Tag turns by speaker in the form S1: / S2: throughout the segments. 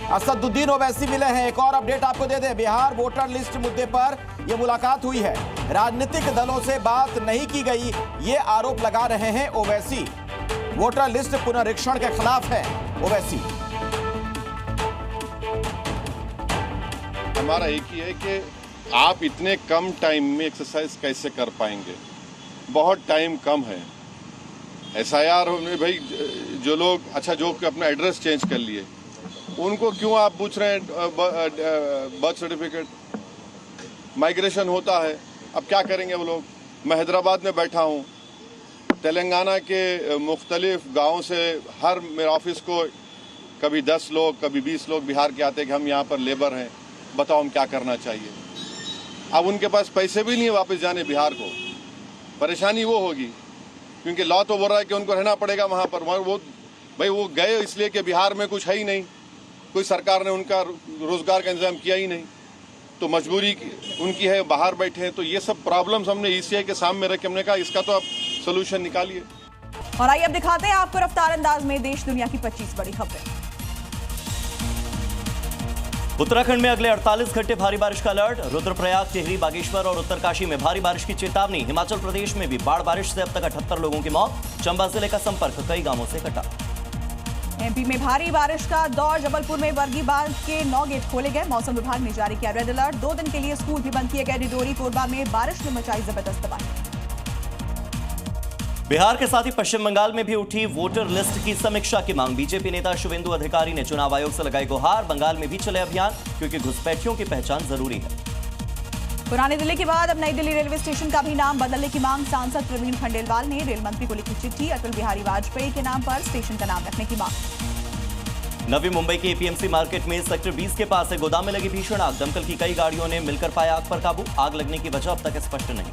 S1: असदुद्दीन ओवैसी मिले हैं। एक और अपडेट आपको दे दें, बिहार वोटर लिस्ट मुद्दे पर यह मुलाकात हुई है। राजनीतिक दलों से बात नहीं की गई, ये आरोप लगा रहे हैं ओवैसी। वोटर लिस्ट पुनरीक्षण के खिलाफ है ओवैसी।
S2: हमारा एक ही है कि आप इतने कम टाइम में एक्सरसाइज कैसे कर पाएंगे, बहुत टाइम कम है। SIR में भाई जो लोग जो अपना एड्रेस चेंज कर लिए उनको क्यों आप पूछ रहे हैं बर्थ सर्टिफिकेट? माइग्रेशन होता है, अब क्या करेंगे वो लोग? मैं हैदराबाद में बैठा हूँ, तेलंगाना के मुख्तलिफ गाँव से हर मेरे ऑफिस को कभी 10 लोग कभी 20 लोग बिहार के आते हैं कि हम यहाँ पर लेबर हैं, बताओ हम क्या करना चाहिए। अब उनके पास पैसे भी नहीं है वापस जाने बिहार को। परेशानी वो होगी क्योंकि लॉ तो बोल रहा है कि उनको रहना पड़ेगा वहाँ पर। वो गए इसलिए कि बिहार में कुछ है ही नहीं, कोई सरकार ने उनका रोजगार का इंतजाम किया ही नहीं, तो मजबूरी उनकी है, बाहर बैठे हैं। तो ये सब प्रॉब्लम्स हमने ECI के सामने रखे, हमने कहा इसका तो आप सोल्यूशन निकालिए।
S3: और आइए अब दिखाते हैं आपको रफ्तार अंदाज में देश दुनिया की 25 बड़ी खबरें।
S4: उत्तराखंड में अगले 48 घंटे भारी बारिश का अलर्ट। रुद्रप्रयाग, टिहरी, बागेश्वर और उत्तरकाशी में भारी बारिश की चेतावनी। हिमाचल प्रदेश में भी बाढ़ बारिश से अब तक 78 लोगों की मौत। चंबा जिले का संपर्क कई गांवों से कटा।
S3: MP में भारी बारिश का दौर। जबलपुर में वर्गी बांध के 9 गेट खोले गए। मौसम विभाग ने जारी किया रेड अलर्ट। 2 दिन के लिए स्कूल भी बंद किए गए। डिडोरी, कोरबा में बारिश ने मचाई जबरदस्त तबाही।
S4: बिहार के साथ ही पश्चिम बंगाल में भी उठी वोटर लिस्ट की समीक्षा की मांग। बीजेपी नेता शुभेंदु अधिकारी ने चुनाव आयोग से लगाई गुहार। बंगाल में भी चले अभियान, क्योंकि घुसपैठियों की पहचान जरूरी है।
S3: पुरानी दिल्ली के बाद अब नई दिल्ली रेलवे स्टेशन का भी नाम बदलने की मांग। सांसद प्रवीण खंडेलवाल ने रेल मंत्री को लिखी चिट्ठी। अटल बिहारी वाजपेयी के नाम पर स्टेशन का नाम रखने की मांग।
S4: नवी मुंबई के APMC मार्केट में सेक्टर 20 के पास एक गोदाम में लगी भीषण आग। दमकल की कई गाड़ियों ने मिलकर पाया आग पर काबू। आग लगने की वजह अब तक स्पष्ट नहीं।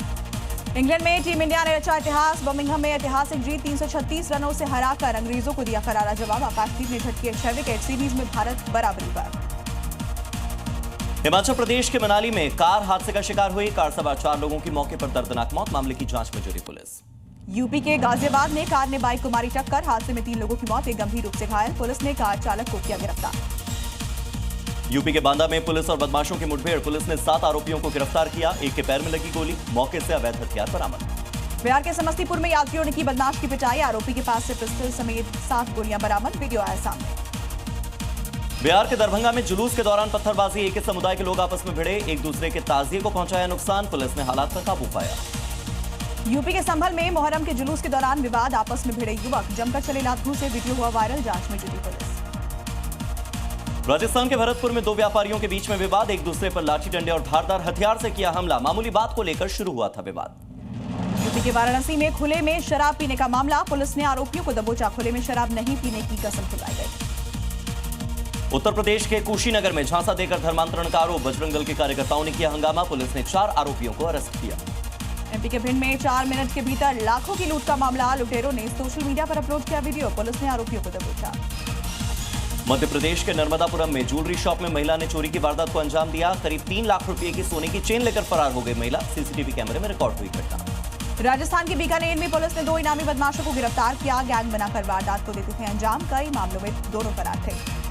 S3: इंग्लैंड में टीम इंडिया ने रचा इतिहास। बर्मिंघम में ऐतिहासिक जीत। 336 रनों से हराकर अंग्रेजों को दिया करारा जवाब। आकाशदीप ने झटके 6 विकेट। सीरीज में भारत बराबरी पर।
S4: हिमाचल प्रदेश के मनाली में कार हादसे का शिकार हुई। कार सवार 4 लोगों की मौके पर दर्दनाक मौत। मामले की जांच में जुटी पुलिस।
S3: यूपी के गाजियाबाद में कार ने बाइक को मारी टक्कर। हादसे में 3 लोगों की मौत, एक गंभीर रूप से घायल। पुलिस ने कार चालक को किया गिरफ्तार।
S4: यूपी के बांदा में पुलिस और बदमाशों की मुठभेड़। पुलिस ने 7 आरोपियों को गिरफ्तार किया। एक के पैर में लगी गोली। मौके से अवैध हथियार बरामद।
S3: बिहार के समस्तीपुर में यात्रियों ने की बदमाश की पिटाई। आरोपी के पास से पिस्टल समेत 7 गोलियां बरामद। वीडियो आया सामने।
S4: बिहार के दरभंगा में जुलूस के दौरान पत्थरबाजी। एक ही समुदाय के लोग आपस में भिड़े। एक दूसरे के ताजिए को पहुंचाया नुकसान। पुलिस ने हालात पर काबू पाया।
S3: यूपी के संभल में मोहर्रम के जुलूस के दौरान विवाद। आपस में भिड़े युवक। जमकर चले लात से वीडियो हुआ वायरल। जांच में जुटी पुलिस।
S4: राजस्थान के भरतपुर में 2 व्यापारियों के बीच में विवाद। एक दूसरे पर लाठी डंडे और धारदार हथियार से किया हमला। मामूली बात को लेकर शुरू हुआ था विवाद।
S3: यूपी के वाराणसी में खुले में शराब पीने का मामला। पुलिस ने आरोपियों को दबोचा। खुले में शराब नहीं पीने की कसम खिलाई गई।
S4: उत्तर प्रदेश के कुशीनगर में झांसा देकर धर्मांतरण का आरोप। बजरंग दल के कार्यकर्ताओं ने किया हंगामा। पुलिस ने 4 आरोपियों को अरेस्ट किया।
S3: MP के भिंड में 4 मिनट के भीतर लाखों की लूट का मामला। लुटेरों ने सोशल मीडिया पर अपलोड किया वीडियो। पुलिस ने आरोपियों को दबोचा।
S4: मध्य प्रदेश के नर्मदापुरम में ज्वेलरी शॉप में महिला ने चोरी की वारदात को अंजाम दिया। करीब 3 लाख रुपए की सोने की चेन लेकर फरार हो गई महिला। CCTV कैमरे में रिकॉर्ड हुई घटना।
S3: राजस्थान के बीकानेर में पुलिस ने 2 इनामी बदमाशों को गिरफ्तार किया। गैंग बनाकर वारदात को देते थे अंजाम। कई मामलों में दोनों फरार थे।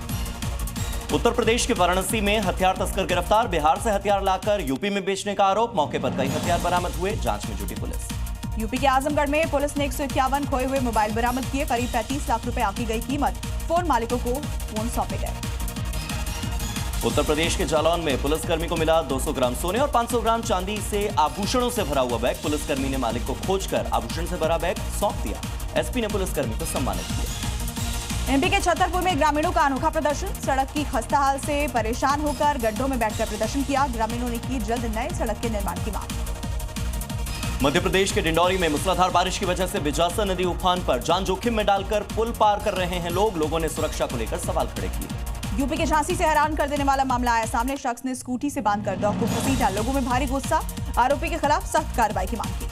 S4: उत्तर प्रदेश के वाराणसी में हथियार तस्कर गिरफ्तार। बिहार से हथियार लाकर यूपी में बेचने का आरोप। मौके पर कई हथियार बरामद हुए। जांच में जुटी पुलिस।
S3: यूपी के आजमगढ़ में पुलिस ने 151 खोए हुए मोबाइल बरामद किए। करीब 35 लाख रुपए आंकी गई कीमत। फोन मालिकों को फोन सौंपे गए।
S4: उत्तर प्रदेश के जालौन में पुलिसकर्मी को मिला 200 ग्राम सोने और 500 ग्राम चांदी से आभूषणों से भरा हुआ बैग। पुलिसकर्मी ने मालिक को खोजकर आभूषण से भरा बैग सौंप दिया। SP ने पुलिसकर्मी को सम्मानित किया।
S3: MP के छतरपुर में ग्रामीणों का अनोखा प्रदर्शन। सड़क की खस्ता हाल से परेशान होकर गड्ढों में बैठकर प्रदर्शन किया। ग्रामीणों ने की जल्द नए सड़क के निर्माण की मांग।
S4: मध्य प्रदेश के डिंडौरी में मूसलाधार बारिश की वजह से बिजासा नदी उफान पर। जान जोखिम में डालकर पुल पार कर रहे हैं लोग। लोगों ने सुरक्षा को लेकर सवाल खड़े किए।
S3: यूपी के झांसी से हैरान कर देने वाला मामला आया सामने। शख्स ने स्कूटी से बांधकर डॉग को घसीटा। लोगों में भारी गुस्सा। आरोपी के खिलाफ सख्त कार्रवाई की मांग की।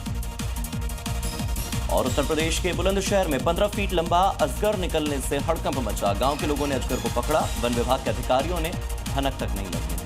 S4: और उत्तर प्रदेश के बुलंदशहर में 15 फीट लंबा अजगर निकलने से हड़कंप मचा। गांव के लोगों ने अजगर को पकड़ा। वन विभाग के अधिकारियों ने भनक तक नहीं लगी।